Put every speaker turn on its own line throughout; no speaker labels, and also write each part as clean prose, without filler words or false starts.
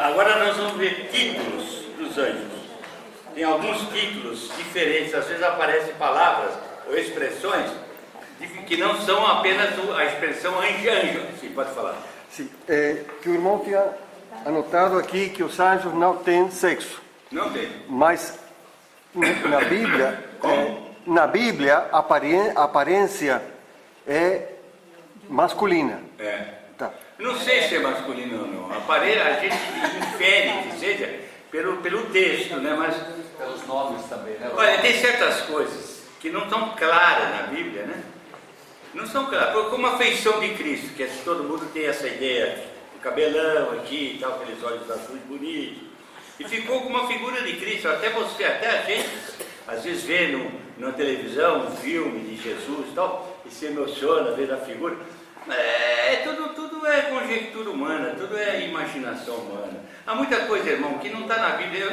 Agora nós vamos ver títulos dos anjos. Tem alguns títulos diferentes, às vezes aparecem palavras ou expressões que não são apenas a expressão anjo. Sim, pode falar.
Sim, que o irmão tinha anotado aqui que os anjos não têm sexo.
Não tem.
Mas na Bíblia a aparência é masculina. Tá.
Não sei se é masculino ou não. A gente infere que seja pelo texto, né? Mas
pelos nomes também, né?
olha, tem certas coisas que não estão claras na Bíblia, né? Não são claras. Como a feição de Cristo, que todo mundo tem essa ideia, o cabelão aqui e tal, aqueles olhos azuis bonitos. E ficou com uma figura de Cristo, até a gente, às vezes vê na televisão um filme de Jesus e tal, e se emociona vendo a figura. Tudo é conjectura humana, tudo é imaginação humana. Há muita coisa, irmão, que não está na Bíblia. Eu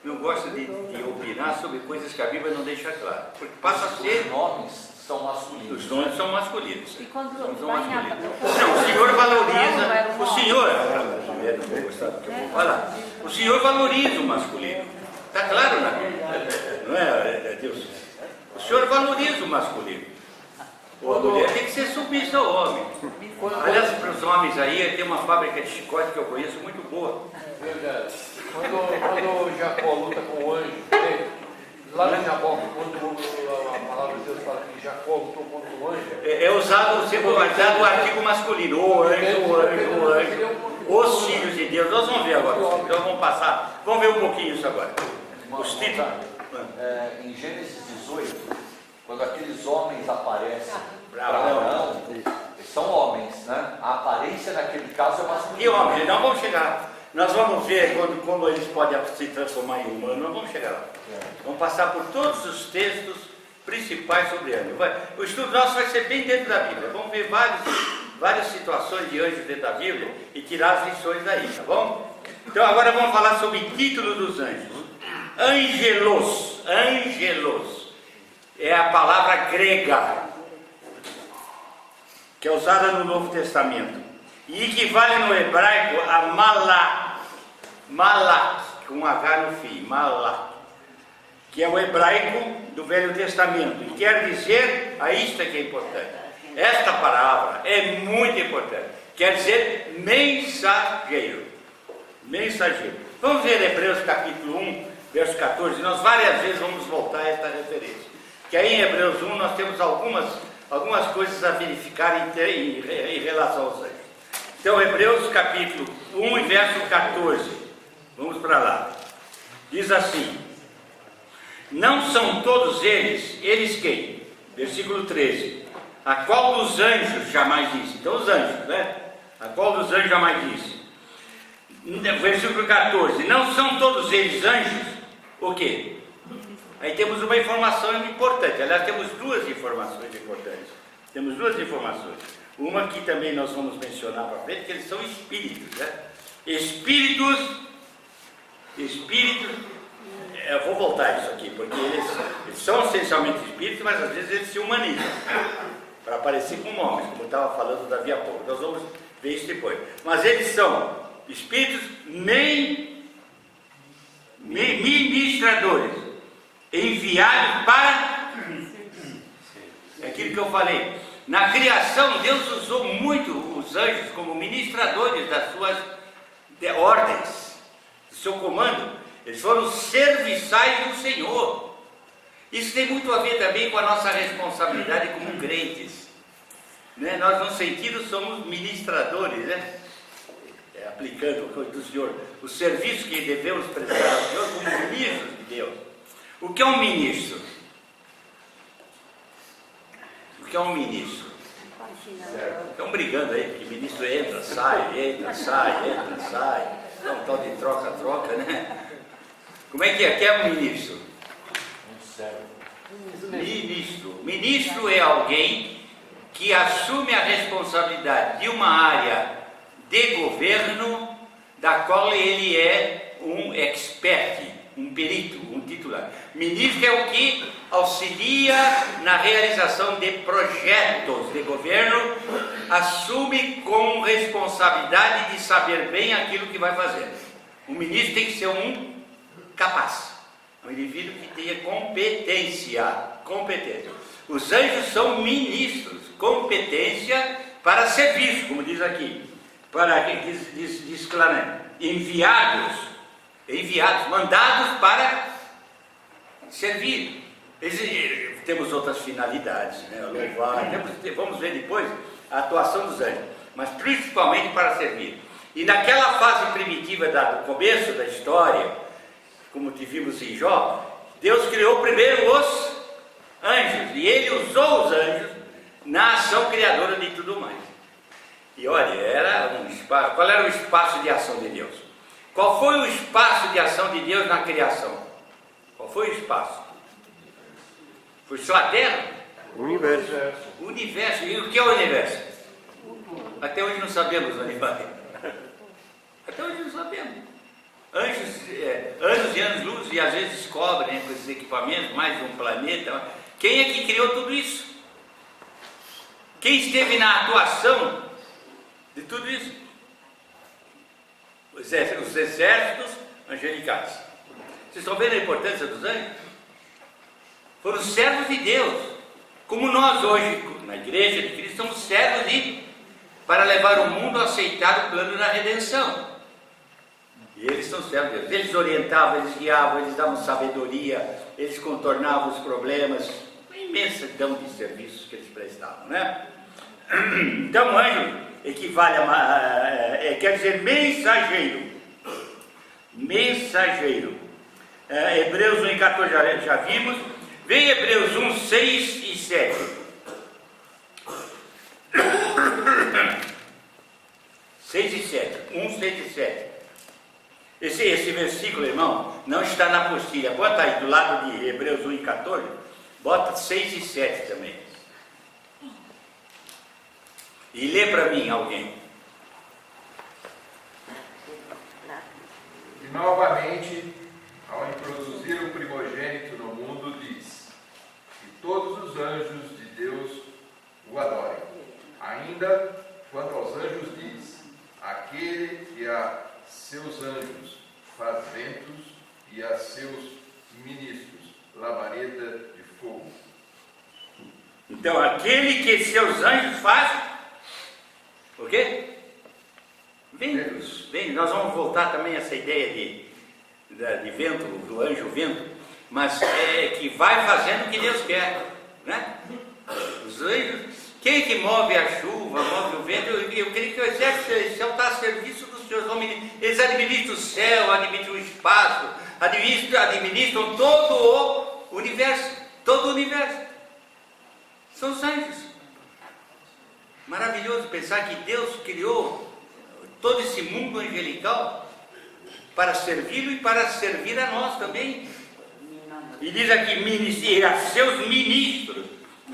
não gosto de opinar sobre coisas que a Bíblia não deixa claro. Porque passa a ser...
Os nomes são masculinos.
Os nomes são masculinos.
E quando
São
vai
masculinos.
em
Não, o Senhor valoriza...
Não,
O Senhor... Não vou gostar do que eu vou falar. O Senhor valoriza o masculino. Está claro na Bíblia. Não é, Deus? O Senhor valoriza o masculino. A mulher tem que ser submissa ao homem. Aliás, para os homens aí, tem uma fábrica de chicote que eu conheço muito boa.
Verdade. Quando Jacó luta com o anjo, lá no Jacó, quando a palavra de Deus fala que Jacó lutou contra o anjo,
É usado sempre o artigo masculino. O anjo. Os filhos de Deus. Nós vamos ver agora. Então vamos passar. Vamos ver um pouquinho isso agora. Os títulos.
Em Gênesis 18, quando aqueles homens aparecem para
Abraão.
Abraão, eles são homens, né? A aparência naquele caso é masculina.
E homens, não vamos chegar. Nós vamos ver como eles podem se transformar em humano. Nós vamos chegar lá. Vamos passar por todos os textos principais sobre anjos. O estudo nosso vai ser bem dentro da Bíblia. Vamos ver várias situações de anjos dentro da Bíblia e tirar as lições daí, tá bom? Então agora vamos falar sobre o título dos anjos. Angelos. É a palavra grega que é usada no Novo Testamento e equivale no hebraico a malak, com H no fim, malak, que é o hebraico do Velho Testamento, e quer dizer, isto é que é importante, esta palavra é muito importante, quer dizer mensageiro. Vamos ver Hebreus capítulo 1, verso 14, nós várias vezes vamos voltar a esta referência, que aí em Hebreus 1 nós temos algumas coisas a verificar em relação aos anjos. Então, Hebreus capítulo 1 e verso 14, vamos para lá, diz assim: não são todos eles quem? Versículo 13, a qual dos anjos jamais disse? Então os anjos, né? A qual dos anjos jamais disse? Versículo 14, não são todos eles anjos? O quê? Aí temos uma informação importante, aliás temos duas informações importantes. Uma que também nós vamos mencionar para frente, que eles são espíritos, né? Espíritos, eu vou voltar a isso aqui, porque eles são essencialmente espíritos, mas às vezes eles se humanizam, para parecer com homens, como eu estava falando da Via Pouco. Nós vamos ver isso depois. Mas eles são espíritos ministradores, enviados para aquilo que eu falei. Na criação, Deus usou muito os anjos como ministradores das suas ordens, do seu comando. Eles foram serviçais do Senhor. Isso tem muito a ver também com a nossa responsabilidade como crentes, né? Nós, no sentido, somos ministradores, né? Aplicando do Senhor o serviço que devemos prestar ao Senhor como ministros de Deus. O que é um ministro? Estão brigando aí, porque ministro entra, sai. É um tal de troca, né? Como é que é? Que é um ministro? Ministro é alguém que assume a responsabilidade de uma área de governo da qual ele é um expert, um perito, um titular. Ministro é o que auxilia na realização de projetos de governo, assume com responsabilidade de saber bem aquilo que vai fazer. O ministro tem que ser um capaz, um indivíduo que tenha competência. Os anjos são ministros, competência para serviço, como diz aqui, diz claramente, enviados, mandados para servir. Temos outras finalidades, né? Louvar, vamos ver depois a atuação dos anjos, mas principalmente para servir. E naquela fase primitiva do começo da história, como tivemos em Jó, Deus criou primeiro os anjos, e Ele usou os anjos na ação criadora de tudo mais. E olha, qual era o espaço de ação de Deus? Qual foi o espaço de ação de Deus na criação? Qual foi o espaço? Foi só a Terra?
O universo.
O universo. E o que é o universo? Até hoje não sabemos, Aníbal. Até hoje não sabemos. Anos e anos-luz, e às vezes descobrem, né, com esses equipamentos, mais um planeta. Quem é que criou tudo isso? Quem esteve na atuação de tudo isso? Os exércitos angelicais. Vocês estão vendo a importância dos anjos? Foram servos de Deus, como nós hoje, na igreja de Cristo, somos servos para levar o mundo a aceitar o plano da redenção. E eles são servos de Deus. Eles orientavam, eles guiavam, eles davam sabedoria, eles contornavam os problemas, uma imensidão de serviços que eles prestavam, né? Então, anjo equivale quer dizer mensageiro. Mensageiro. Hebreus 1,14 já vimos. Vem Hebreus 1, 6 e 7. Seis e 7. 1, 6 e 7. Esse versículo, irmão, não está na apostila. Bota aí do lado de Hebreus 1 e 14. Bota 6 e 7 também. E lê para mim alguém.
E novamente, ao introduzir o primogênito no mundo, diz: e todos os anjos de Deus o adorem. Ainda, quanto aos anjos, diz: aquele que a seus anjos faz ventos e a seus ministros labareda de fogo.
Então, aquele que seus anjos faz o quê? Ventos. Nós vamos voltar também a essa ideia de vento, do anjo vento, mas que vai fazendo o que Deus quer, né? Os anjos, quem é que move a chuva, move o vento? Eu creio que o exército celestial está a serviço dos seus homens. Eles administram o céu, administram o espaço, administram todo o universo. Todo o universo. São os anjos. Maravilhoso pensar que Deus criou todo esse mundo angelical para servi-lo e para servir a nós também. E diz aqui, a seus ministros,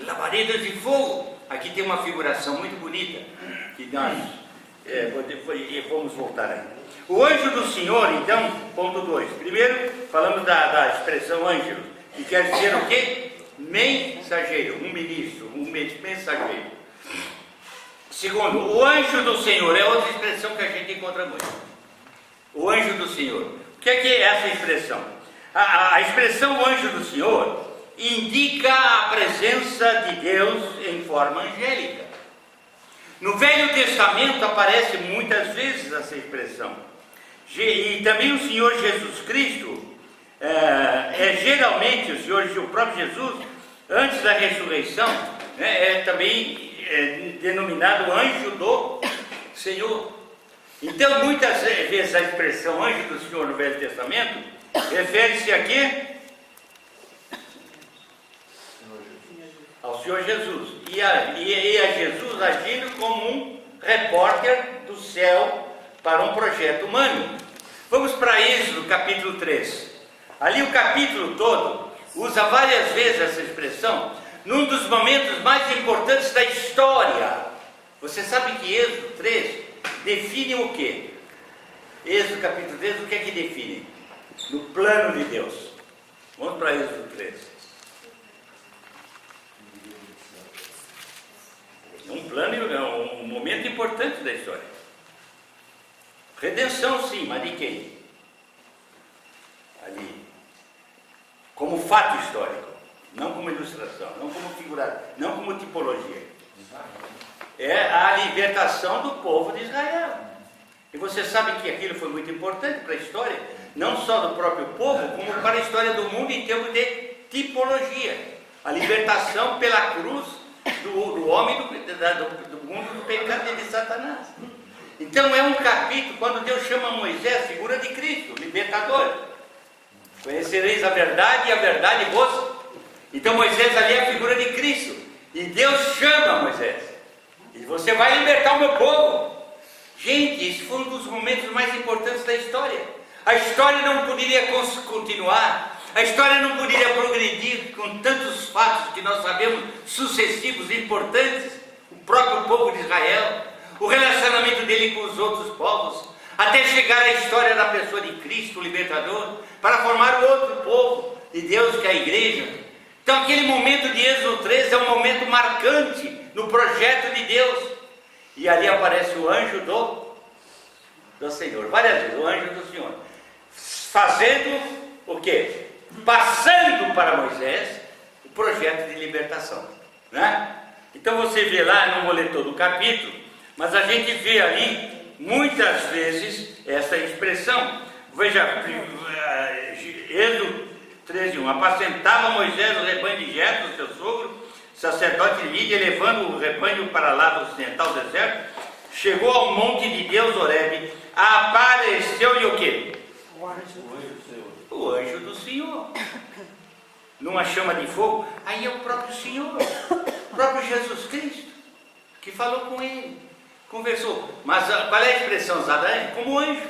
labaredas de fogo. Aqui tem uma figuração muito bonita, que nós vamos voltar aí. O anjo do Senhor, então, ponto 2. Primeiro, falamos da expressão anjo, que quer dizer o quê? Mensageiro, um ministro, um mensageiro. Segundo, o anjo do Senhor é outra expressão que a gente encontra muito. O anjo do Senhor. O que é essa expressão? A expressão anjo do Senhor indica a presença de Deus em forma angélica. No Velho Testamento aparece muitas vezes essa expressão. E também o Senhor Jesus Cristo, geralmente o próprio Jesus, antes da ressurreição, também denominado anjo do Senhor. Então, muitas vezes a expressão anjo do Senhor no Velho Testamento refere-se a quê? Ao Senhor Jesus. E a Jesus agindo como um repórter do céu para um projeto humano. Vamos para Êxodo capítulo 3. Ali o capítulo todo usa várias vezes essa expressão, num dos momentos mais importantes da história. Você sabe que Êxodo 3 define o quê? Êxodo capítulo 3, o que é que define? no plano de Deus. Vamos para Êxodo 13. Um plano, é um momento importante da história. Redenção sim, mas de quem? Ali. Como fato histórico, não como ilustração, não como figurado, não como tipologia. É a libertação do povo de Israel. E você sabe que aquilo foi muito importante para a história, não só do próprio povo, como para a história do mundo em termos de tipologia. A libertação pela cruz do homem do mundo do pecado e de Satanás. Então é um capítulo, quando Deus chama Moisés, figura de Cristo, libertador. Conhecereis a verdade e a verdade vos. Então Moisés ali é a figura de Cristo. E Deus chama Moisés. E você vai libertar o meu povo. Gente, esse foi um dos momentos mais importantes da história. A história não poderia continuar. A história não poderia progredir com tantos fatos que nós sabemos, sucessivos, importantes. O próprio povo de Israel, o relacionamento dele com os outros povos, até chegar à história da pessoa de Cristo, o libertador, para formar o outro povo de Deus, que é a igreja. Então aquele momento de Êxodo 13 é um momento marcante no projeto de Deus. E ali aparece o anjo do Senhor, várias vezes, o anjo do Senhor, fazendo o quê? Passando para Moisés o projeto de libertação, né? Então você vê lá, não vou ler todo o capítulo, mas a gente vê ali muitas vezes essa expressão. Veja, Êxodo 13:1, apacentava Moisés o rebanho de Jetro, seu sogro, sacerdote de Mídia, levando o rebanho para lá do ocidental deserto, chegou ao monte de Deus, Horebe, apareceu-lhe o quê? O anjo do Senhor, numa chama de fogo. Aí é o próprio Senhor, o próprio Jesus Cristo, que falou com ele, conversou. Mas qual é a expressão usada? Como anjo,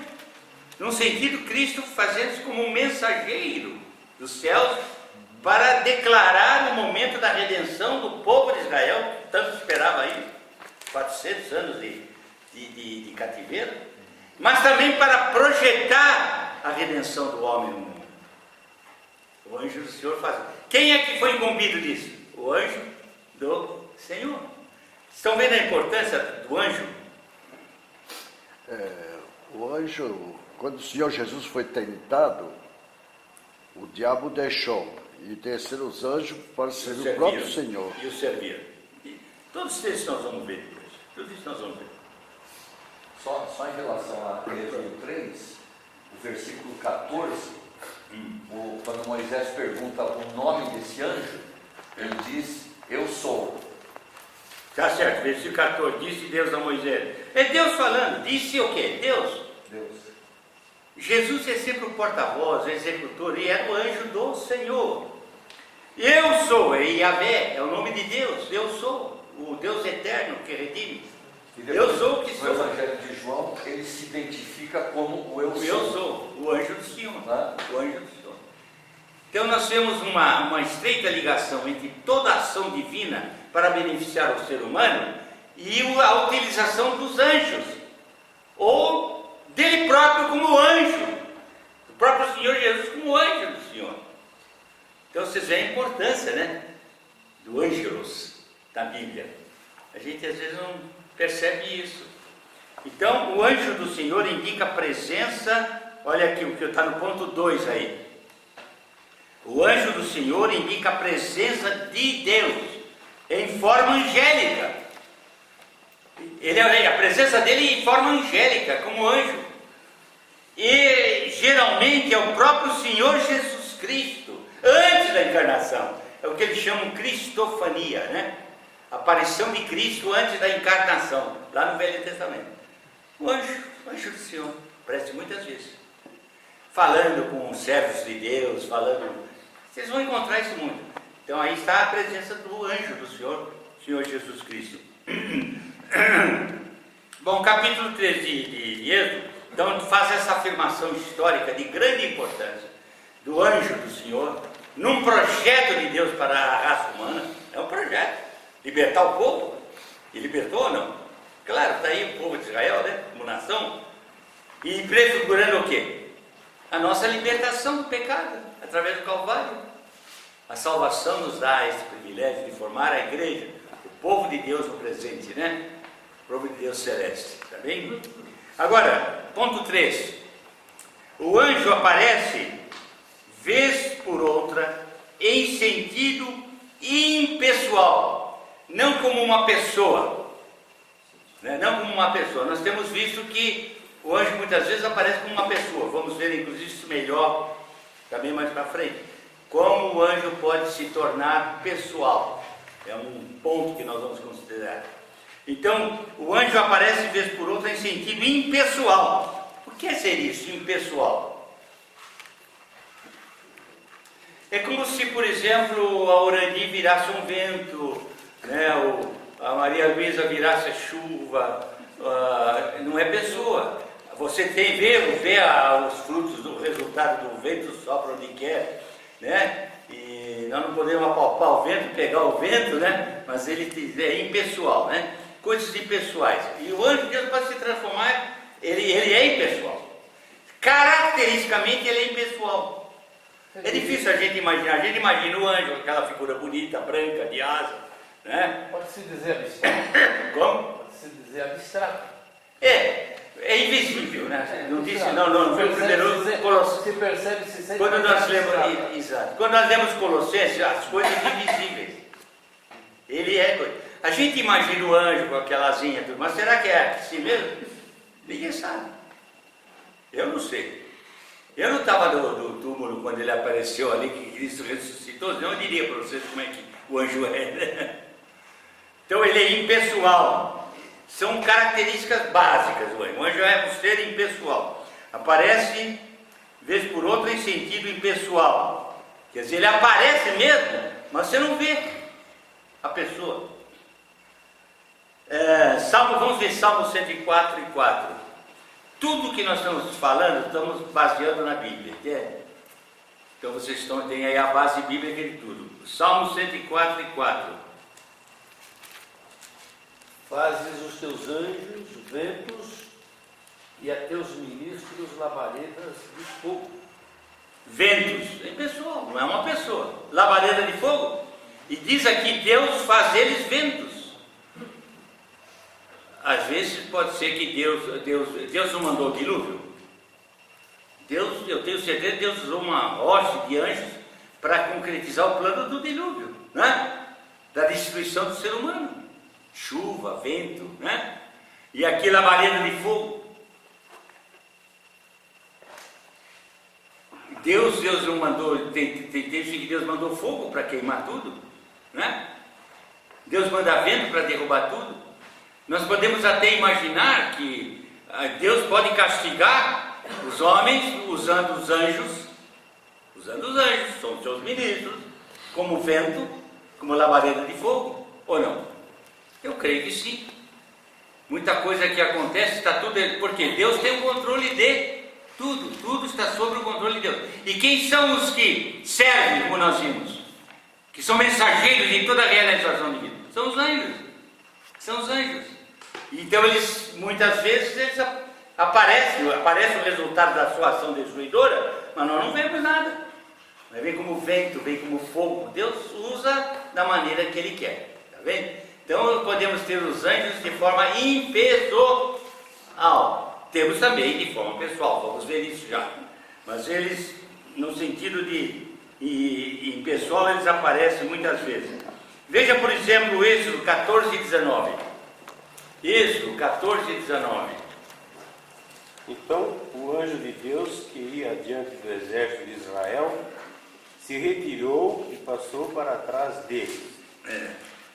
num sentido, Cristo fazendo-se como um mensageiro dos céus, para declarar o momento da redenção do povo de Israel, que tanto esperava aí, 400 anos de cativeiro, mas também para projetar a redenção do homem no mundo. O anjo do Senhor faz. Quem é que foi incumbido disso? O anjo do Senhor. Estão vendo a importância do anjo?
O anjo, quando o Senhor Jesus foi tentado, o diabo deixou e desceram os anjos para servir o próprio Senhor.
E o serviram. Todos esses nós vamos ver depois. Tudo isso nós vamos ver.
Só em relação a Êxodo 3, o versículo 14, quando Moisés pergunta o nome desse anjo, ele diz, eu sou.
Tá certo, versículo 14, disse Deus a Moisés. É Deus falando, disse o quê? Deus. Jesus é sempre o porta-voz, o executor, e é o anjo do Senhor. Eu sou, é Yahvé, é o nome de Deus, eu sou, o Deus eterno que redime. Eu sou o que sou.
No Evangelho de João, ele se identifica como o eu sou.
Eu sou, o anjo do Senhor. O anjo do Senhor. Então nós temos uma estreita ligação entre toda a ação divina para beneficiar o ser humano e a utilização dos anjos, ou dele próprio como anjo, o próprio Senhor Jesus como anjo do Senhor. Então vocês veem a importância, né, do ângelos da Bíblia. A gente às vezes não percebe isso. Então o anjo do Senhor indica a presença. Olha aqui o que está no ponto 2 aí. O anjo do Senhor indica a presença de Deus em forma angélica. A presença dele em forma angélica, como anjo. E geralmente é o próprio Senhor Jesus Cristo, antes da encarnação. É o que eles chamam cristofania, né? Aparição de Cristo antes da encarnação, lá no Velho Testamento. O anjo do Senhor, aparece muitas vezes, falando com os servos de Deus, vocês vão encontrar isso muito. Então aí está a presença do anjo do Senhor Jesus Cristo. Bom, capítulo 13 de Êxodo, então faz essa afirmação histórica de grande importância do anjo do Senhor, num projeto de Deus para a raça humana. É um projeto, libertar o povo. E libertou ou não? Claro, está aí o povo de Israel, né, como nação, e prefigurando o quê? a nossa libertação do pecado, através do Calvário. A salvação nos dá esse privilégio de formar a igreja, o povo de Deus no presente, né? O povo de Deus celeste, tá bem? Agora, ponto 3. O anjo aparece, vez por outra, em sentido impessoal, não como uma pessoa, né? Não como uma pessoa. Nós temos visto que o anjo muitas vezes aparece como uma pessoa. Vamos ver inclusive isso melhor também mais para frente. Como o anjo pode se tornar pessoal. É um ponto que nós vamos considerar. Então, o anjo aparece vez por outra em sentido impessoal. O que seria isso, impessoal? É como se, por exemplo, a Urani virasse um vento, né? A Maria Luísa virasse a chuva. Não é pessoa. Você vê os frutos do resultado do vento, sopra onde quer, né? E nós não podemos apalpar o vento, pegar o vento, né? Mas ele é impessoal, né? Coisas impessoais. E o anjo de Deus pode se transformar, ele é impessoal. Caracteristicamente ele é impessoal. É difícil a gente imaginar. A gente imagina o anjo, aquela figura bonita, branca, de asa, né?
Pode-se dizer abstrato.
Como?
Pode-se dizer abstrato.
É invisível, né? Não disse, não foi o primeiro Colossenses.
Se percebe, se sente.
Quando nós lemos, exato. Quando nós lemos Colossenses, as coisas invisíveis. Ele é. A gente imagina o anjo com aquela asinha, mas será que é assim mesmo? Ninguém sabe. Eu não sei. Eu não estava no túmulo quando ele apareceu ali, que Cristo ressuscitou, não eu diria para vocês como é que o anjo é. Né? Então ele é impessoal. São características básicas do anjo. O anjo é um ser impessoal. Aparece, vez por outra, em sentido impessoal. Quer dizer, ele aparece mesmo, mas você não vê a pessoa. Vamos ver Salmo 104 e 4. Tudo que nós estamos falando, estamos baseando na Bíblia. Então vocês têm aí a base bíblica de tudo. Salmo 104 e 4.
Fazes os teus anjos ventos e a teus ministros labaredas de fogo.
Ventos, é pessoal, não é uma pessoa. Labareda de fogo. E diz aqui, Deus faz eles ventos. Às vezes pode ser que Deus não mandou o dilúvio. Eu tenho certeza que Deus usou uma hoste de anjos para concretizar o plano do dilúvio, né? Da destruição do ser humano. Chuva, vento, né? E aqui labareda de fogo. Deus não mandou, tem que Deus mandou fogo para queimar tudo, né? Deus manda vento para derrubar tudo. Nós podemos até imaginar que Deus pode castigar os homens usando os anjos, são seus ministros, como vento, como labareda de fogo, ou não? Eu creio que sim. Muita coisa que acontece, está tudo, porque Deus tem o controle de tudo está sob o controle de Deus. E quem são os que servem, como nós vimos, que são mensageiros de toda a realização de vida? São os anjos. Então eles, muitas vezes, aparece o resultado da sua ação destruidora, mas nós não vemos nada. Mas vem como vento, vem como fogo. Deus usa da maneira que Ele quer, tá vendo? Então podemos ter os anjos de forma impessoal. Temos também de forma pessoal, vamos ver isso já. Mas eles, no sentido de impessoal, eles aparecem muitas vezes. Veja, por exemplo, Êxodo 14 e 19. Êxodo 14 e 19.
Então o anjo de Deus, que ia diante do exército de Israel, se retirou e passou para trás deles.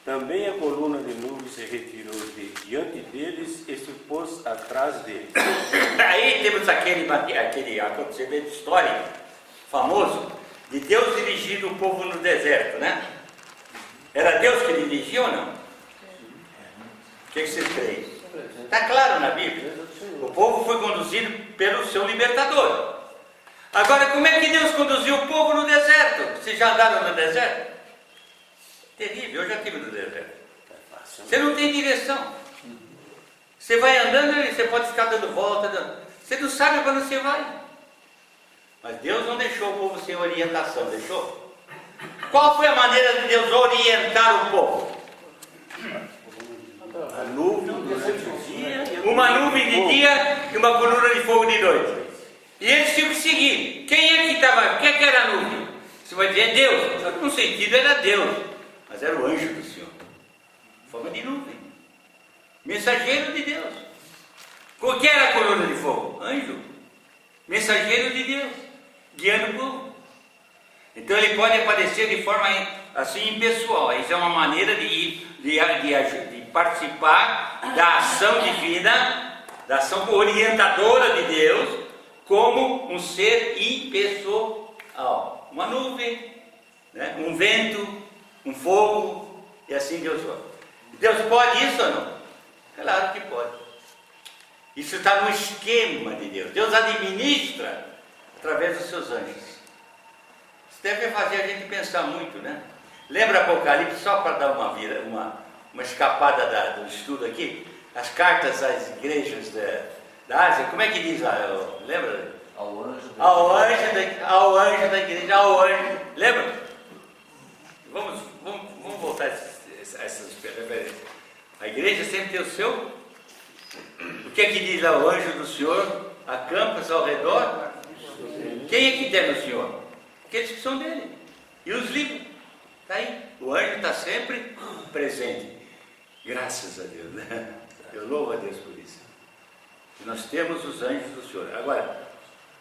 Também a coluna de nuvem se retirou de diante deles e se pôs atrás deles.
Aí temos aquele acontecimento histórico, famoso, de Deus dirigindo o povo no deserto, né? Era Deus que dirigia ou não? O que vocês creem? Está claro na Bíblia. O povo foi conduzido pelo seu libertador. Agora, como é que Deus conduziu o povo no deserto? Vocês já andaram no deserto? Terrível, eu já estive no deserto. Você não tem direção. Você vai andando e você pode ficar dando volta. Você não sabe para onde você vai. Mas Deus não deixou o povo sem orientação, deixou? Qual foi a maneira de Deus orientar o povo?
A nuvem durante o dia e
Uma nuvem de dia e uma coluna de fogo de noite. E eles tinham que seguir. Quem é que estava? Quem é que era a nuvem? Você vai dizer Deus. Só que no sentido era Deus, mas era o anjo do Senhor. Forma de nuvem. Mensageiro de Deus. O que era a coluna de fogo? Anjo. Mensageiro de Deus. Guiando o povo. Então ele pode aparecer de forma assim impessoal. Isso é uma maneira de participar da ação divina, da ação orientadora de Deus, como um ser impessoal. Uma nuvem, né? Um vento, um fogo, e assim Deus vai. Deus pode isso ou não? Claro que pode. Isso está no esquema de Deus. Deus administra através dos seus anjos. Isso deve fazer a gente pensar muito, né? Lembra Apocalipse, só para dar uma escapada do estudo aqui? As cartas às igrejas da Ásia, como é que diz lá? Lembra?
Ao anjo
Ao anjo da igreja, ao anjo. Lembra? Vamos voltar a essas referências. A igreja sempre tem o seu. O que é que diz lá o anjo do Senhor? Acampa-se ao redor. Quem é que tem no Senhor? Aqueles que são dele. E os livros. Está aí. O anjo está sempre presente. Graças a Deus, né? Eu louvo a Deus por isso. E nós temos os anjos do Senhor. Agora,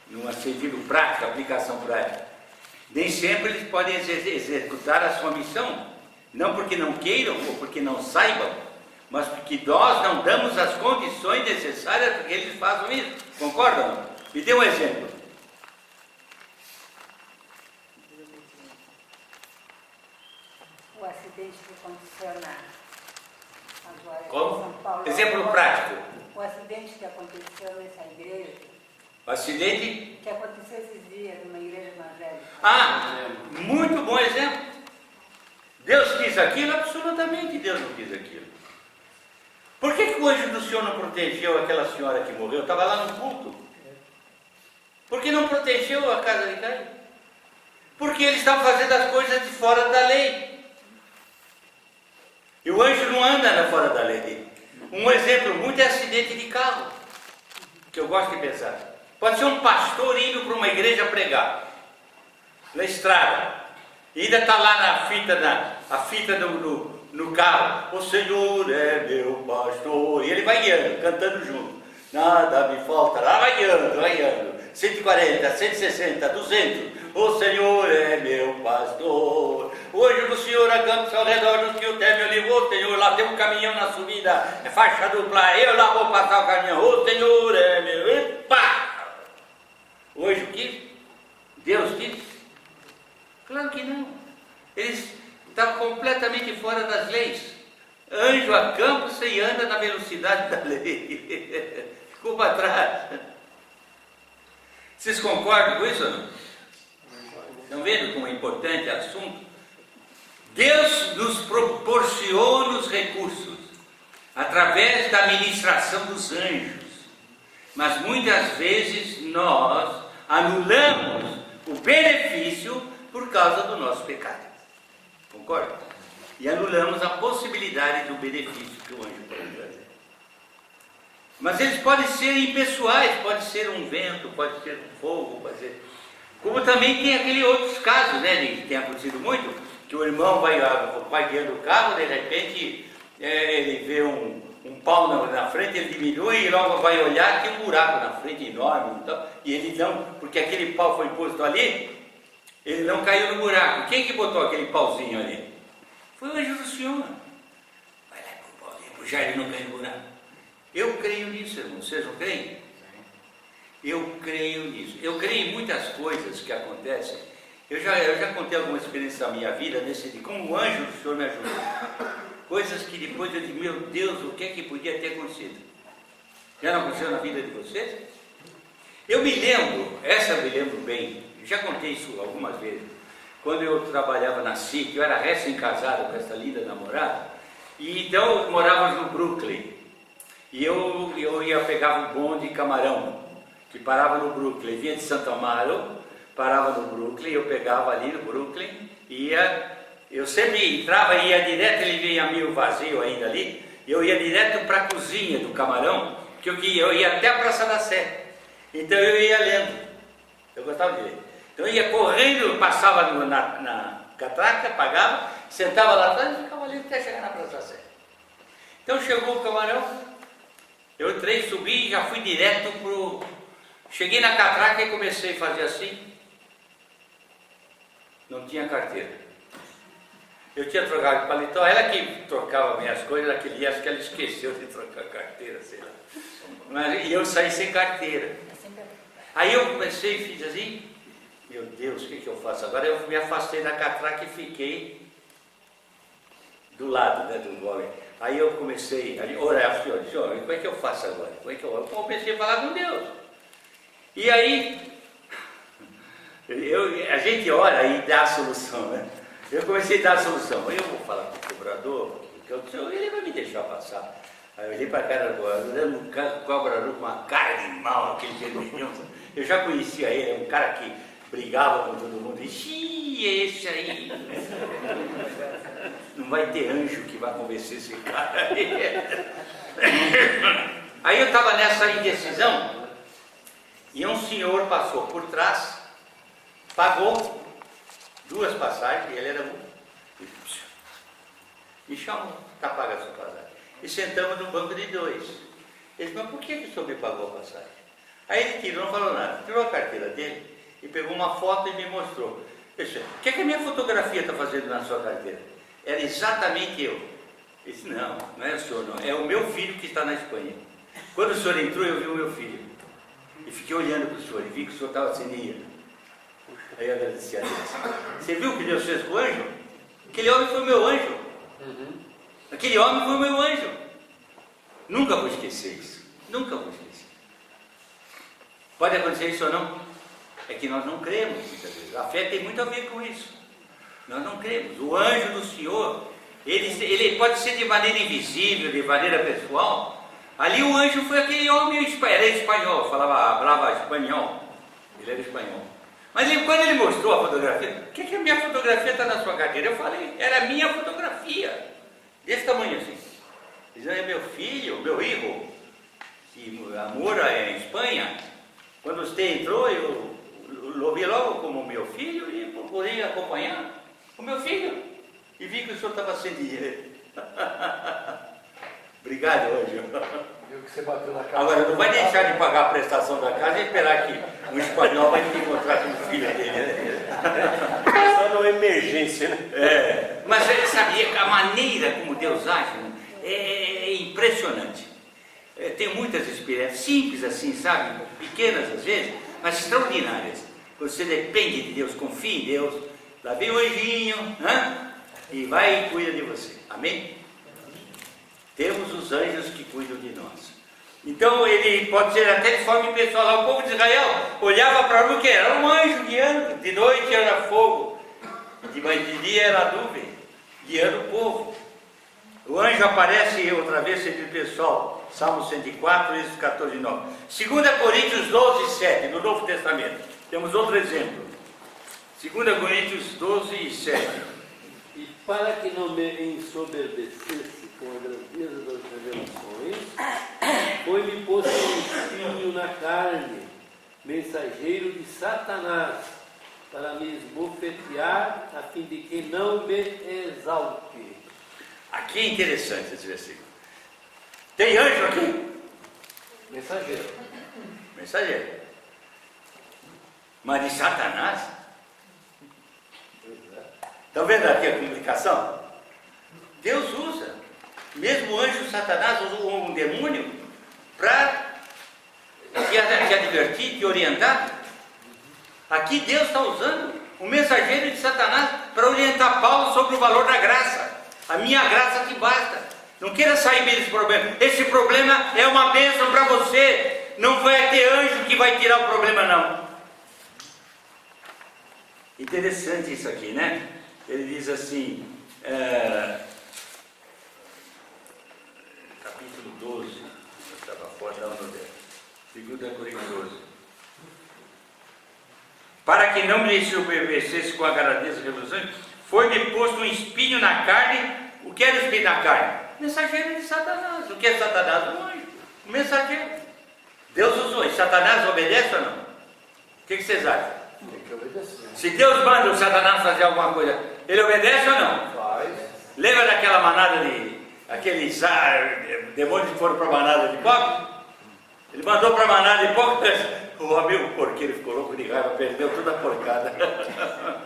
num sentido prático, aplicação prática, nem sempre eles podem executar a sua missão. Não porque não queiram ou porque não saibam, mas porque nós não damos as condições necessárias para que eles façam isso. Concordam? Me dê um exemplo.
O acidente que aconteceu agora
Como?
em São Paulo.
Exemplo prático.
O acidente que aconteceu nessa igreja,
O acidente.
que aconteceu esses dias numa igreja evangélica.
Ah, muito bom exemplo. Deus quis aquilo? Absolutamente Deus não quis aquilo. Por que o anjo do Senhor não protegeu aquela senhora que morreu? Estava lá no culto. Por que não protegeu a casa de Caim? Porque ele estava fazendo as coisas de fora da lei. E o anjo não anda fora da lei. Um exemplo muito é acidente de carro, que eu gosto de pensar. Pode ser um pastor indo para uma igreja pregar, na estrada, e ainda está lá a fita no carro. O Senhor é meu pastor. E ele vai guiando, cantando junto. Nada me falta. Lá vai guiando. 140, 160, 200. O Senhor é meu pastor. O anjo do Senhor acampa-se ao redor dos que o temem. Eu digo, ô Senhor, lá tem um caminhão na subida, é faixa dupla, eu lá vou passar o caminhão. O Senhor é meu. Epa! O anjo quis? Deus quis? Claro que não. Eles estavam completamente fora das leis. Anjo acampa-se e anda na velocidade da lei. Ficou para trás. Vocês concordam com isso ou não? Estão vendo como é importante o assunto? Deus nos proporciona os recursos através da ministração dos anjos. Mas muitas vezes nós anulamos o benefício por causa do nosso pecado. Concorda? E anulamos a possibilidade do benefício que o anjo pode trazer. Mas eles podem ser impessoais, pode ser um vento, pode ser um fogo, pode ser... Como também tem aqueles outros casos, né, que tem acontecido muito, que o irmão vai guiando o carro, de repente ele vê um pau na frente, ele diminui e logo vai olhar, tem um buraco na frente enorme, e ele não, porque aquele pau foi posto ali, ele não caiu no buraco. Quem que botou aquele pauzinho ali? Foi o anjo do Senhor. Vai lá pro pauzinho, puxar ele não cai no buraco. Eu creio nisso, irmão. Vocês não creem? Eu creio nisso. Eu creio em muitas coisas que acontecem. Eu já contei alguma experiência da minha vida nesse de como o anjo do Senhor me ajudou. Coisas que depois eu digo, meu Deus, o que é que podia ter acontecido? Já não aconteceu na vida de vocês? Eu me lembro, essa eu me lembro bem, já contei isso algumas vezes, quando eu trabalhava na SIC, eu era recém-casado com essa linda namorada, e então morávamos no Brooklyn, e eu ia pegar um bonde de Camarão, que parava no Brooklyn, vinha de Santo Amaro, parava no Brooklyn, eu pegava ali no Brooklyn, eu sempre entrava e ia direto, ele vinha meio vazio ainda ali, eu ia direto para a cozinha do Camarão, que eu ia até a Praça da Sé, então eu ia lendo, eu gostava de ler, então eu ia correndo, passava na catraca, pagava, sentava lá atrás e ficava lendo até chegar na Praça da Sé. Então chegou o Camarão, eu entrei, subi e já fui direto cheguei na catraca e comecei a fazer assim, não tinha carteira. Eu tinha trocado de paletó, ela que trocava minhas coisas, naquele dia acho que ela esqueceu de trocar a carteira, sei lá. E eu saí sem carteira. Aí eu comecei e fiz assim, meu Deus, o que eu faço agora? Eu me afastei da catraca e fiquei do lado, né, do homem. Aí eu comecei a orar, Senhor, como é que eu faço agora? Eu comecei a falar com Deus. E aí, a gente ora e dá a solução, né? Eu comecei a dar a solução. Eu vou falar com o cobrador, ele vai me deixar passar. Aí eu olhei para a cara do cobrador com uma cara de mal, aquele vermelhão. Eu já conhecia ele, é um cara que brigava com todo mundo. Ixi, é esse aí. Não vai ter anjo que vai convencer esse cara. Aí eu estava nessa indecisão e um senhor passou por trás, pagou 2 passagens, ele era um. Me chamou, está paga a sua passagem. E sentamos no banco de 2. Ele disse, mas por que o senhor me pagou a passagem? Aí ele tirou, não falou nada, tirou a carteira dele e pegou uma foto e me mostrou. Eu disse, o que é que a minha fotografia está fazendo na sua carteira? Era exatamente eu. Ele disse, não é o senhor não, é o meu filho que está na Espanha. Quando o senhor entrou, eu vi o meu filho. E fiquei olhando para o senhor, e vi que o senhor estava sem dinheiro. Aí eu agradeci a Deus. Você viu o que Deus fez com o anjo? Aquele homem foi o meu anjo. Aquele homem foi o meu anjo. Nunca vou esquecer isso. Nunca vou esquecer. Pode acontecer isso ou não? É que nós não cremos muitas vezes. A fé tem muito a ver com isso. Nós não cremos. O anjo do Senhor, ele pode ser de maneira invisível, de maneira pessoal. Ali o anjo foi aquele homem, era espanhol, falava espanhol. Ele era espanhol. Mas quando ele mostrou a fotografia, o que a minha fotografia está na sua carteira? Eu falei, era a minha fotografia. Desse tamanho assim. Dizendo, é meu filho, meu hijo, que mora em Espanha. Quando você entrou, eu o vi logo como meu filho e procurei acompanhar o meu filho. E vi que o senhor estava sem dinheiro. Obrigado, anjo.
Viu que você bateu na cara.
Agora, não vai deixar de pagar a prestação da casa e esperar que um espanhol vai te encontrar com o filho dele, né?
Só numa emergência, né?
Mas ele sabia a maneira como Deus age é impressionante. Tem muitas experiências, simples assim, sabe? Pequenas às vezes, mas extraordinárias. Você depende de Deus, confia em Deus. Lá vem o anjinho, né? E vai e cuida de você. Amém? Temos os anjos que cuidam de nós. Então ele pode ser até de forma impessoal. Lá o povo de Israel olhava para o que era um anjo guiando. De noite era fogo, de dia era nuvem, guiando o povo. O anjo aparece outra vez entre o pessoal. Salmo 104, Êxodo 14, 9. 2 Coríntios 12, 7, no Novo Testamento. Temos outro exemplo. 2 Coríntios 12, 7.
E para que não me ensoberbecesse com a grandeza das revelações, foi-me posto um espinho na carne, mensageiro de Satanás, para me esbofetear, a fim de que não me exalte.
Aqui é interessante esse versículo. Tem anjo aqui?
Mensageiro.
Mensageiro. Mas de Satanás? Estão vendo aqui a comunicação? Deus usa. Mesmo o anjo Satanás usou um demônio para te advertir, te orientar. Aqui Deus está usando o mensageiro de Satanás para orientar Paulo sobre o valor da graça. A minha graça te basta. Não queira sair desse problema. Esse problema é uma bênção para você. Não vai ter anjo que vai tirar o problema, não. Interessante isso aqui, né? Ele diz assim, capítulo 12, eu estava fora da onda dela, 2 Coríntios 12. para que não me sobrevivesse com a grandeza e revoluções, foi-me posto um espinho na carne. O que era o espinho na carne? Mensageiro de Satanás. O que é Satanás? Um anjo, um mensageiro. Deus usou. E Satanás obedece ou não? O que vocês acham?
Tem que obedecer.
Se Deus manda o Satanás fazer alguma coisa, ele obedece ou não?
Faz.
Lembra daquela manada de... aqueles demônios que foram para a manada de porcos? Ele mandou para a manada de porcos. O amigo porqueiro ficou louco de raiva, perdeu toda a porcada.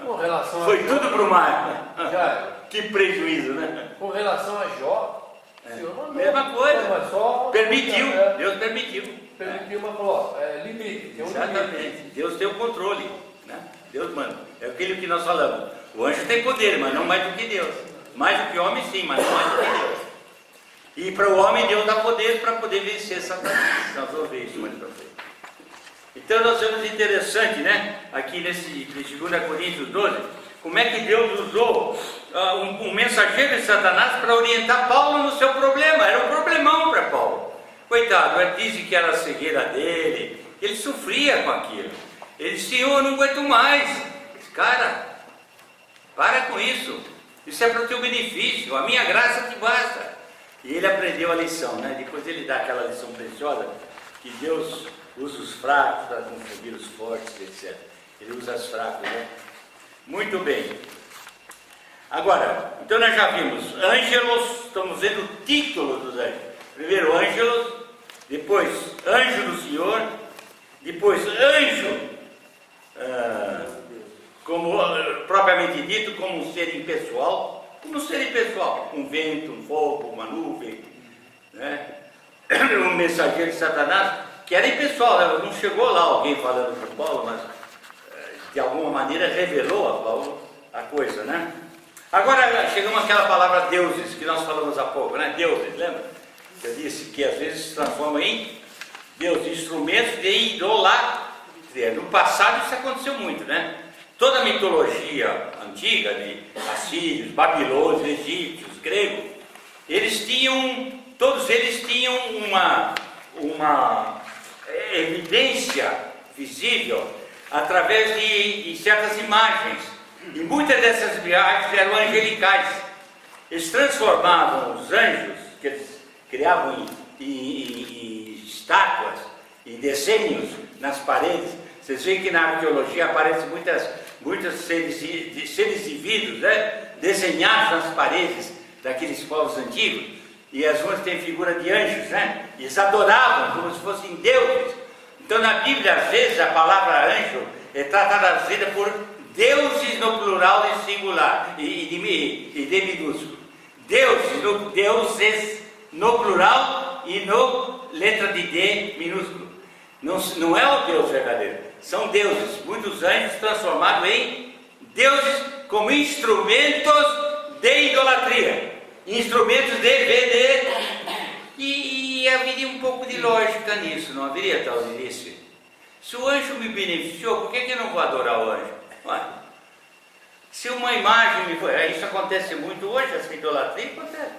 Com relação
Foi
a
tudo para o mar.
Já,
Que prejuízo, né?
com relação a Jó, o Senhor mandou.
Mesma coisa.
Mas só
Permitiu, Deus permitiu.
permitiu, mas falou, limite, tem um limite.
Exatamente. Deus tem o controle, né? Deus manda. É aquilo que nós falamos. O anjo tem poder, mas não mais do que Deus. Mais do que o homem, sim, mas não mais do que Deus. E para o homem, Deus dá poder para poder vencer Satanás. Nós vamos ver isso mais para frente. Então nós vemos interessante, né? Aqui nesse 2 Coríntios 12, como é que Deus usou um mensageiro de Satanás para orientar Paulo no seu problema. Era um problemão para Paulo. Coitado, dizem que era a cegueira dele, ele sofria com aquilo. Ele disse, Senhor, eu não aguento mais. Disse, cara, para com isso. Isso é para o teu benefício, a minha graça te basta. E ele aprendeu a lição, né? Depois ele dá aquela lição preciosa, que Deus usa os fracos para confundir os fortes, etc. Ele usa os fracos, né? Muito bem. Agora, então nós já vimos ângelos, estamos vendo o título dos anjos. Primeiro ângelos, depois anjo do Senhor, depois anjo, como propriamente dito, como um ser impessoal. Como um ser impessoal, um vento, um fogo, uma nuvem, né? Um mensageiro de Satanás, que era impessoal, né? Não chegou lá alguém falando para Paulo, mas de alguma maneira revelou a Paulo a coisa, né? Agora chegamos àquela palavra deuses, que nós falamos há pouco, né? Deuses, lembra? Eu disse que às vezes se transforma em deuses, instrumentos de idolatria. No passado isso aconteceu muito, né? Toda a mitologia antiga de assírios, babilônios, egípcios, gregos, todos eles tinham uma evidência visível através de certas imagens. E muitas dessas imagens eram angelicais. Eles transformavam os anjos, que eles criavam em estátuas, em desenhos nas paredes. Vocês veem que na arqueologia aparecem muitos seres divinos, né? Desenhados nas paredes daqueles povos antigos, e as ruas têm figura de anjos, né? E eles adoravam como se fossem deuses. Então na Bíblia, às vezes, a palavra anjo é traduzida por deuses no plural e singular, e de minúsculo. Deuses no plural e no letra de D minúsculo. Não é o Deus verdadeiro. São deuses, muitos anjos transformados em deuses como instrumentos de idolatria, instrumentos de vender. E haveria um pouco de lógica nisso, não haveria, tal início? Se o anjo me beneficiou, por que eu não vou adorar o anjo? Ué, se uma imagem me foi... Isso acontece muito hoje, essa idolatria acontece.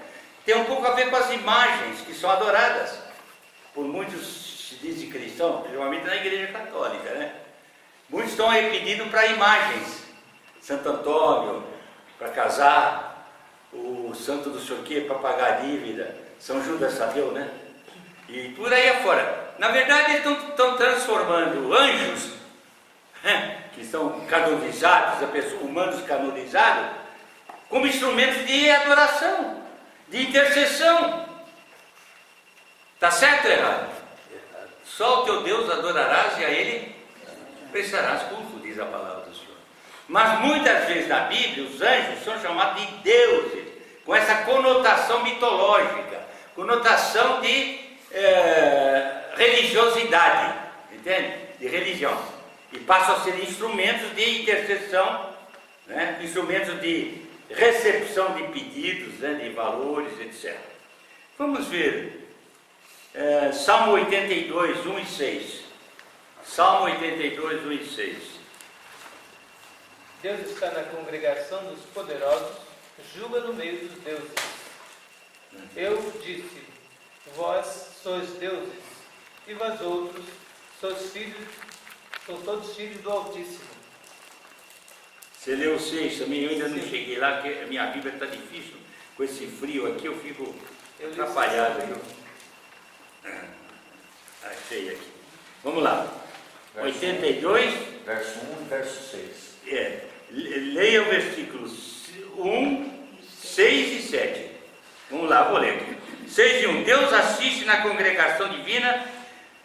Tem um pouco a ver com as imagens que são adoradas por muitos se dizem cristãos, principalmente na igreja católica, né? Muitos estão aí pedindo para imagens. Santo Antônio, para casar, o santo do senhor quê, para pagar a dívida, São Judas Tadeu, né? E por aí afora. Na verdade, eles estão transformando anjos, né, que são canonizados, humanos canonizados, como instrumentos de adoração, de intercessão. Está certo ou errado? Só o teu Deus adorarás e a Ele prestarás culto, diz a palavra do Senhor. Mas muitas vezes na Bíblia os anjos são chamados de deuses, com essa conotação mitológica, conotação de religiosidade, entende? De religião. E passam a ser instrumentos de intercessão, né? Instrumentos de recepção de pedidos, né? De valores, etc. Vamos ver. Salmo 82, 1 e 6. Salmo 82, 1 e 6.
Deus está na congregação dos poderosos, julga no meio dos deuses. Eu disse, vós sois deuses, e vós outros sois todos filhos do Altíssimo.
Você leu o 6 também, eu ainda não cheguei lá, porque a minha Bíblia está difícil. Com esse frio aqui, eu fico atrapalhado. Achei aqui. Vamos lá. 82.
Verso 1 e verso 6.
Leia o versículos 1, 6 e 7. Vamos lá, vou ler aqui. 6 e 1. Deus assiste na congregação divina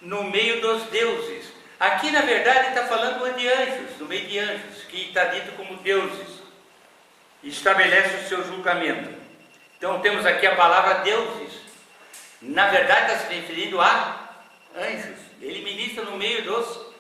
no meio dos deuses. Aqui, na verdade, está falando de anjos, no meio de anjos, que está dito como deuses. Estabelece o seu julgamento. Então, temos aqui a palavra deuses. Na verdade, está se referindo a anjos. Ele ministra no meio dos...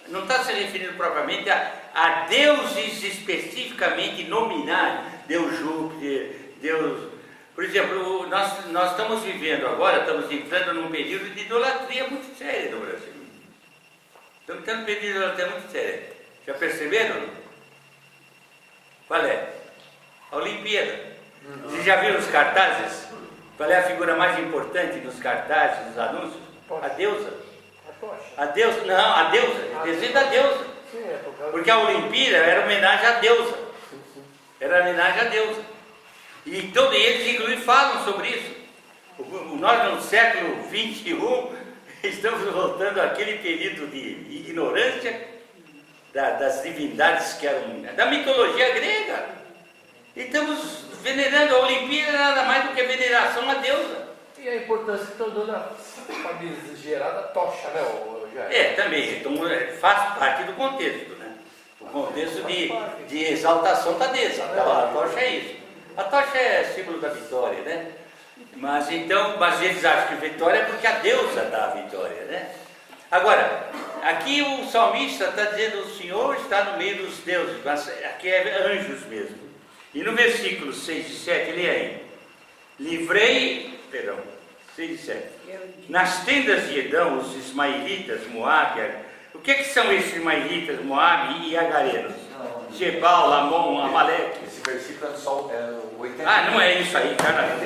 Não está se referindo propriamente a deuses especificamente nominais. Deus Júpiter, Deus... Por exemplo, nós estamos vivendo agora, estamos entrando num período de idolatria muito sério no Brasil. Estamos tendo um período de idolatria muito sério. Já perceberam? Qual é? A Olimpíada. Vocês já viram os cartazes? Qual é a figura mais importante nos cartazes, nos anúncios? A deusa. A deusa, não, a deusa, desenho da deusa. Porque a Olimpíada era homenagem à deusa. Era homenagem à deusa. E todos eles, inclusive, falam sobre isso. Nós, no século XXI, estamos voltando àquele período de ignorância das divindades que eram da mitologia grega. E estamos venerando a Olimpíada, nada mais do que veneração à deusa.
E a importância que estão dando a famigerada tocha, né, Jair?
Também. Então, faz parte do contexto, né? O contexto de exaltação da deusa. A tocha é isso. A tocha é símbolo da vitória, né? Mas eles acham que vitória é porque a deusa dá a vitória, né? Agora, aqui o salmista está dizendo: o Senhor está no meio dos deuses, mas aqui é anjos mesmo. E no versículo 6 e 7, lê aí. 6 e 7. Nas tendas de Edom, os ismaelitas, Moabe, o que são esses ismaelitas, Moabe e agarenos? Gebal, Lamon, Amaleque.
Esse versículo é só o 80.
Não é isso aí, cara.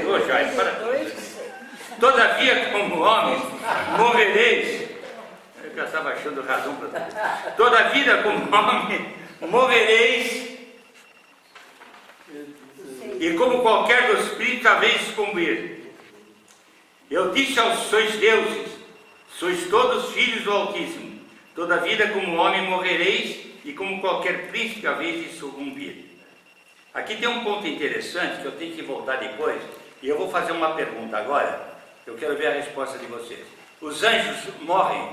Todavia, como homens, morrereis. Eu já estava achando razão para tudo. Todavia, como homem, morrereis. E como qualquer dos espíritos, haveis de sucumbir. Eu disse aos sois deuses, sois todos filhos do Altíssimo. Todavia, como homem, morrereis. E como qualquer príncipe, haveis de sucumbir. Aqui tem um ponto interessante que eu tenho que voltar depois. E eu vou fazer uma pergunta agora. Eu quero ver a resposta de vocês. Os anjos morrem?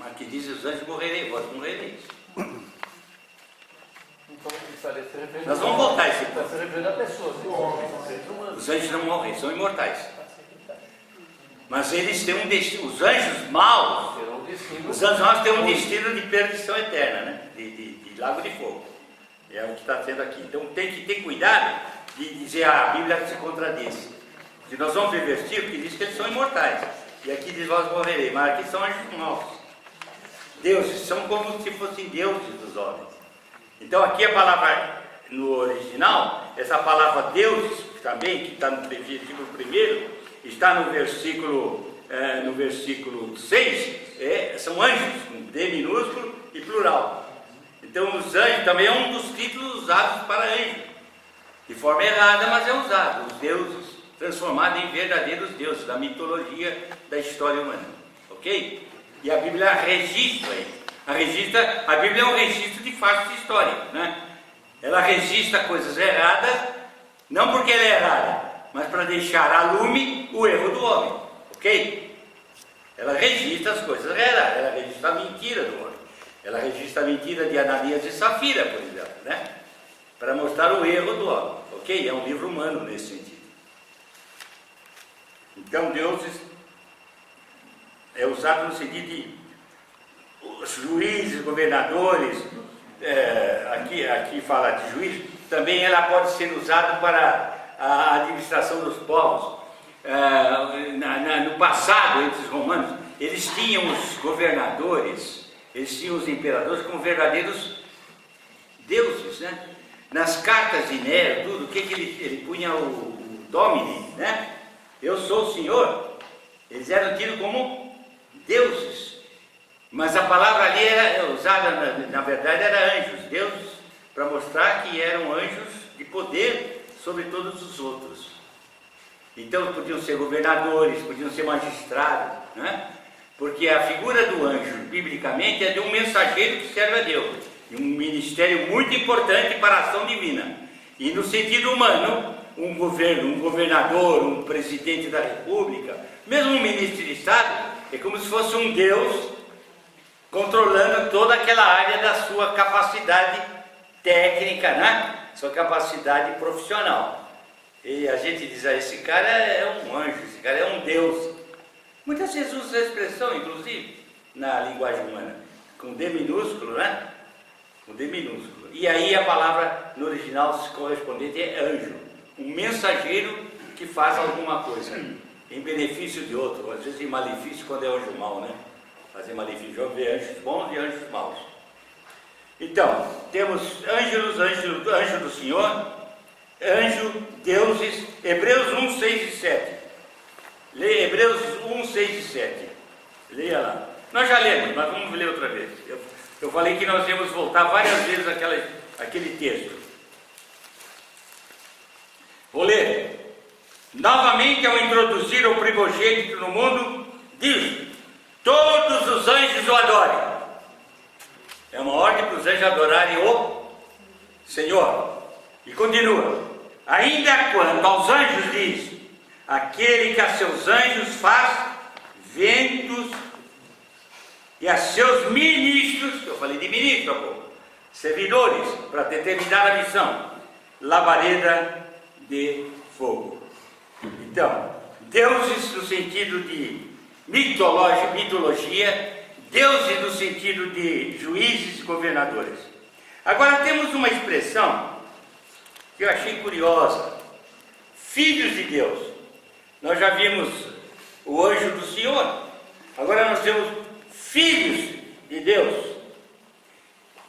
Aqui diz: os anjos morrereis, vós morrereis. Nós vamos voltar a esse ponto. Os anjos não morrem, são imortais. Mas eles têm um destino. Os anjos maus, têm um destino de perdição eterna, né? De lago de fogo. É o que está sendo aqui. Então tem que ter cuidado de dizer a Bíblia se contradiz. Se nós vamos ver versículo que diz que eles são imortais. E aqui diz: vós morrereis. Mas aqui são anjos maus. Deuses, são como se fossem deuses dos homens. Então aqui a palavra, no original, essa palavra deuses também, que está no versículo 1, está no versículo 6, são anjos, com D minúsculo e plural. Então os anjos também é um dos títulos usados para anjos. De forma errada, mas é usado. Os deuses, transformados em verdadeiros deuses, da mitologia da história humana. Ok? E a Bíblia registra isso. A Bíblia é um registro de fatos históricos, né? Ela registra coisas erradas, não porque ela é errada, mas para deixar a lume o erro do homem, ok? Ela registra as coisas erradas, ela registra a mentira do homem, ela registra a mentira de Ananias e Safira, por exemplo, né? Para mostrar o erro do homem, ok? É um livro humano nesse sentido. Então, deuses é usado no sentido de os juízes, governadores, aqui fala de juiz, também ela pode ser usada para a administração dos povos. No passado, entre os romanos, eles tinham os governadores, eles tinham os imperadores como verdadeiros deuses, né? Nas cartas de Nero, tudo, o que ele punha o Domini, né? Eu sou o Senhor. Eles eram tidos como deuses. Mas a palavra ali era usada, na verdade, era anjos. Deus, para mostrar que eram anjos de poder sobre todos os outros. Então podiam ser governadores, podiam ser magistrados, né? Porque a figura do anjo, biblicamente, é de um mensageiro que serve a Deus. E um ministério muito importante para a ação divina. E no sentido humano, um governador, um presidente da república, mesmo um ministro de Estado, é como se fosse um Deus controlando toda aquela área da sua capacidade técnica, né? Sua capacidade profissional. E a gente diz, esse cara é um anjo, esse cara é um Deus. Muitas vezes usa a expressão, inclusive, na linguagem humana, com D minúsculo, né? Com D minúsculo. E aí a palavra no original correspondente é anjo. Um mensageiro que faz alguma coisa em benefício de outro, às vezes em malefício quando é anjo mau, né? Fazer malefício, já vê anjos bons e anjos maus. Então, temos anjo do Senhor, anjo, deuses, Hebreus 1, 6 e 7. Leia Hebreus 1, 6 e 7. Leia lá. Nós já lemos, mas vamos ler outra vez. Eu falei que nós íamos voltar várias vezes àquele texto. Vou ler. Novamente, ao introduzir o primogênito no mundo, diz: todos os anjos o adorem. É uma ordem para os anjos adorarem o Senhor. E continua: ainda quanto aos anjos, diz: aquele que a seus anjos faz ventos e a seus ministros, eu falei de ministro há pouco, servidores, para determinar a missão, labareda de fogo. Então, deuses no sentido de mitologia, deuses no sentido de juízes e governadores. Agora temos uma expressão que eu achei curiosa: filhos de Deus. Nós já vimos o anjo do Senhor, agora nós temos filhos de Deus.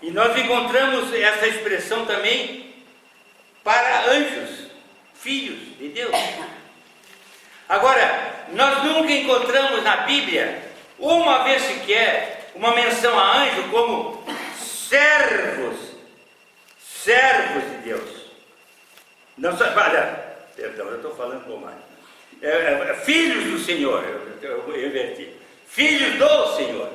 E nós encontramos essa expressão também para anjos, filhos de Deus. Agora, nós nunca encontramos na Bíblia, uma vez sequer, uma menção a anjo como servos de Deus. Não, perdão, eu estou falando bobagem. Filhos do Senhor, eu inverti. Filhos do Senhor.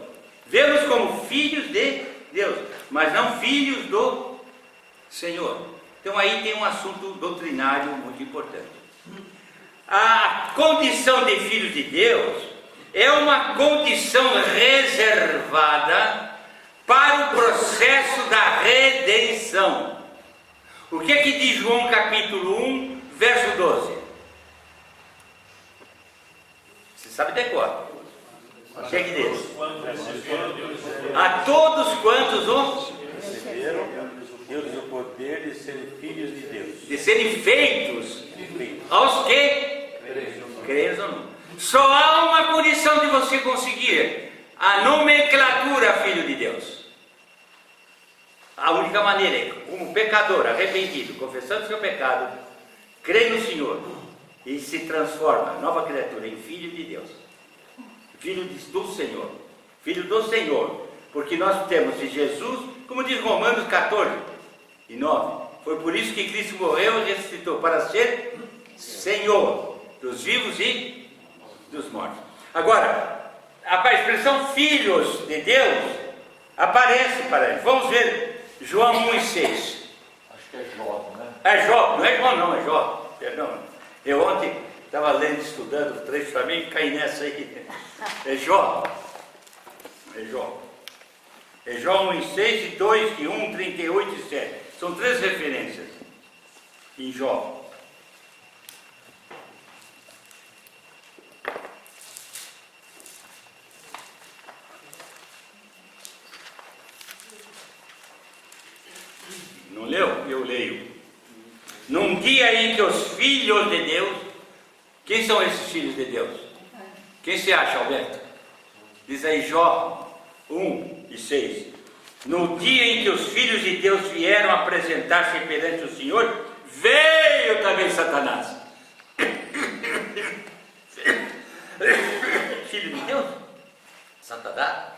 Vemos como filhos de Deus, mas não filhos do Senhor. Então aí tem um assunto doutrinário muito importante. A condição de filhos de Deus é uma condição reservada para o processo da redenção. O que é que diz João capítulo 1, verso 12? Você sabe decor. O que é que diz? A todos quantos
receberam Deus o poder de serem filhos de Deus.
De serem feitos aos que creem ou não. Só há uma condição de você conseguir a nomenclatura filho de Deus. A única maneira é, como pecador arrependido, confessando seu pecado, crê no Senhor e se transforma, nova criatura, em filho de Deus. Filho do Senhor. Filho do Senhor. Porque nós temos em Jesus, como diz Romanos 14 e 9, foi por isso que Cristo morreu e ressuscitou, para ser Senhor dos vivos e dos mortos. Agora, a expressão filhos de Deus aparece para ele. Vamos ver João 1 e 6.
Acho que é Jó, né?
É Jó, não é João não, é Jó. Perdão. Eu ontem estava lendo, estudando o trecho para mim e caí nessa aí. É Jó. É Jó. É Jó 1 e 6 e 2 e 1, 38 e 7. São três referências em Jó. Não leu? Eu leio. Num dia em que os filhos de Deus, quem são esses filhos de Deus? Quem se acha, Alberto? Diz aí Jó 1 e 6. No dia em que os filhos de Deus vieram apresentar-se perante o Senhor, veio também Satanás. Filho de Deus? Satanás?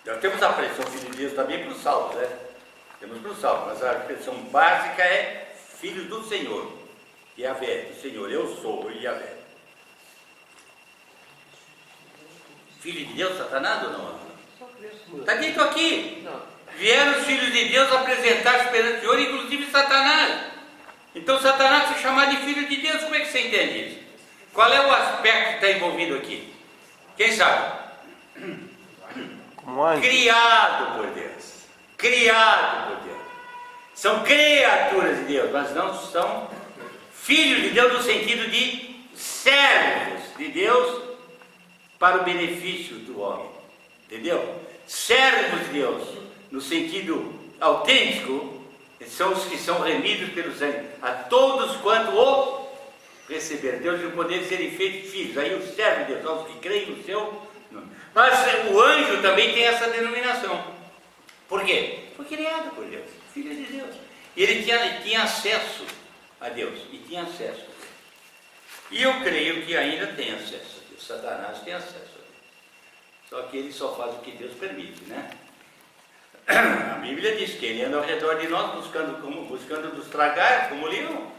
Nós temos a expressão filho de Deus também para os salvos, né? Temos para os salvos, mas a expressão básica é filho do Senhor, Yahvé, do Senhor, eu sou o Yahvé. Filho de Deus, Satanás ou não? Está dito aqui.
Não.
Vieram os filhos de Deus apresentar-se perante o Senhor, inclusive Satanás. Então Satanás se chamar de filho de Deus, como é que você entende isso? Qual é o aspecto que está envolvido aqui? Quem sabe?
Como anjo.
Criado por Deus. Criado por Deus. São criaturas de Deus, mas não são filhos de Deus no sentido de servos de Deus para o benefício do homem. Entendeu? Servos de Deus, no sentido autêntico, são os que são remidos pelo sangue. A todos quanto o receberam. Deus tem o poder de serem feitos filhos. Aí o servo de Deus, aos que creem no seu nome. Mas o anjo também tem essa denominação. Por quê? Foi criado por Deus, filho de Deus. E ele tinha acesso a Deus. E tinha acesso a Deus. E eu creio que ainda tem acesso a Deus. Satanás tem acesso a Deus. Só que ele só faz o que Deus permite, né? A Bíblia diz que ele anda ao redor de nós buscando nos tragar como leão.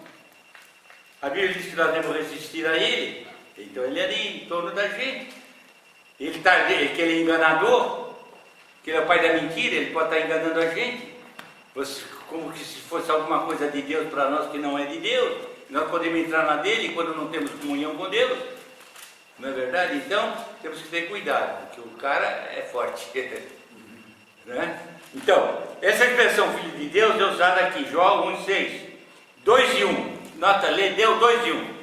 A Bíblia diz que nós devemos resistir a ele. Então ele é ali em torno da gente. Que ele é enganador, que ele é o pai da mentira, ele pode estar enganando a gente. Como que se fosse alguma coisa de Deus para nós que não é de Deus. Nós podemos entrar na dele quando não temos comunhão com Deus. Não é verdade? Então, temos que ter cuidado, porque o cara é forte. Né? Então, essa expressão filho de Deus é usada aqui, Jó 1,6. 2 e 1. Nota, lê, deu 2 e 1.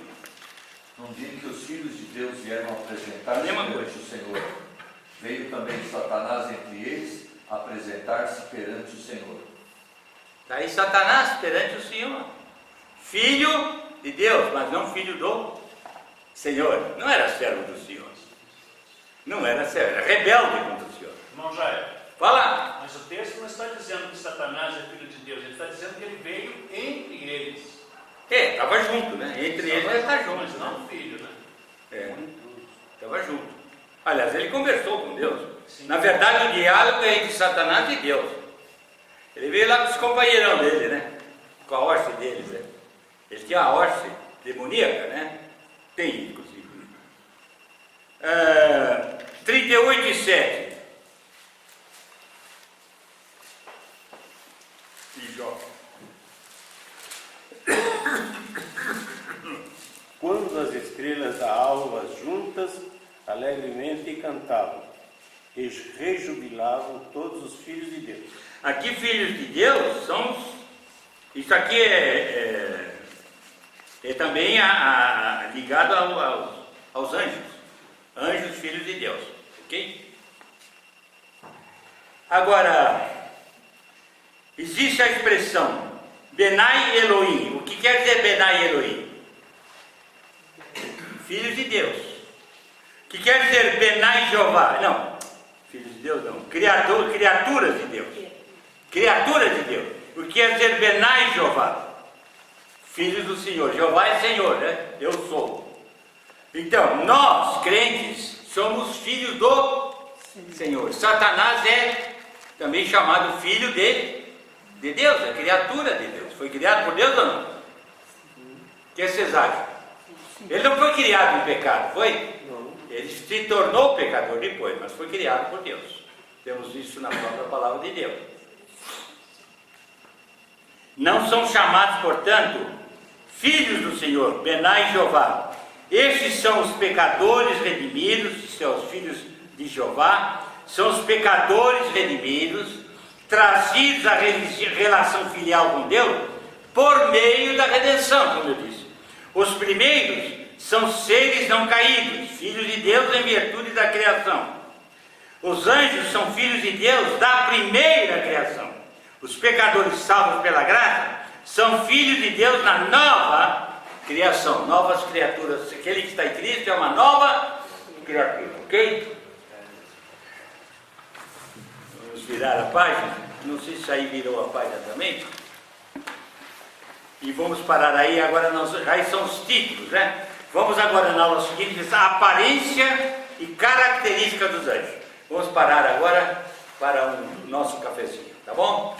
Num dia em que os filhos de Deus vieram apresentar-se perante o Senhor, veio também Satanás entre eles apresentar-se perante o Senhor.
Está aí Satanás perante o Senhor. Filho de Deus, mas não filho do Senhor. Não era servo do Senhor. Não era servo, era rebelde contra o Senhor.
Irmão Jair,
Fala.
mas o texto não está dizendo que Satanás é filho de Deus, ele está dizendo que ele veio entre eles.
Estava junto, né? Entre eles ele está junto.
Mas não filho, né?
Estava junto. Aliás, ele conversou com Deus.
Sim.
Na verdade, o diálogo é entre Satanás e Deus. Ele veio lá com os companheirão dele, né? Com a hoste deles, né? Ele tinha a hoste demoníaca, né? Tem, inclusive. 38 e 7. E Jó.
Quando as estrelas da alva juntas alegremente cantavam, e rejubilavam todos os filhos de Deus.
Aqui, filhos de Deus são os... Isso aqui é também ligado aos anjos. Anjos, filhos de Deus. Ok? Agora, existe a expressão Benai Elohim. O que quer dizer Benai Elohim? Filhos de Deus. O que quer dizer Benai Jeová? Não, filhos de Deus não. Criaturas de Deus. Criaturas de Deus. O que quer dizer Benai Jeová? Filhos do Senhor. Jeová é Senhor, né? Eu sou. Então, nós, crentes, somos filhos do Senhor. Satanás é também chamado filho de Deus, é criatura de Deus. Foi criado por Deus ou não? O que vocês acham? Ele não foi criado em pecado, foi?
Não.
Ele se tornou pecador depois, mas foi criado por Deus. Temos isso na própria palavra de Deus. Não são chamados, portanto, filhos do Senhor, Benai Jeová. Estes são os pecadores redimidos, são os filhos de Jeová, são os pecadores redimidos, trazidos à relação filial com Deus, por meio da redenção, como eu disse. Os primeiros são seres não caídos, filhos de Deus em virtude da criação. Os anjos são filhos de Deus da primeira criação. Os pecadores salvos pela graça são filhos de Deus na nova criação, novas criaturas. Aquele que está em Cristo é uma nova criatura, ok? Vamos virar a página. Não sei se aí virou a página também. E vamos parar aí, agora aí são os títulos, né? Vamos agora na aula seguinte, a aparência e característica dos anjos. Vamos parar agora para um nosso cafezinho, tá bom?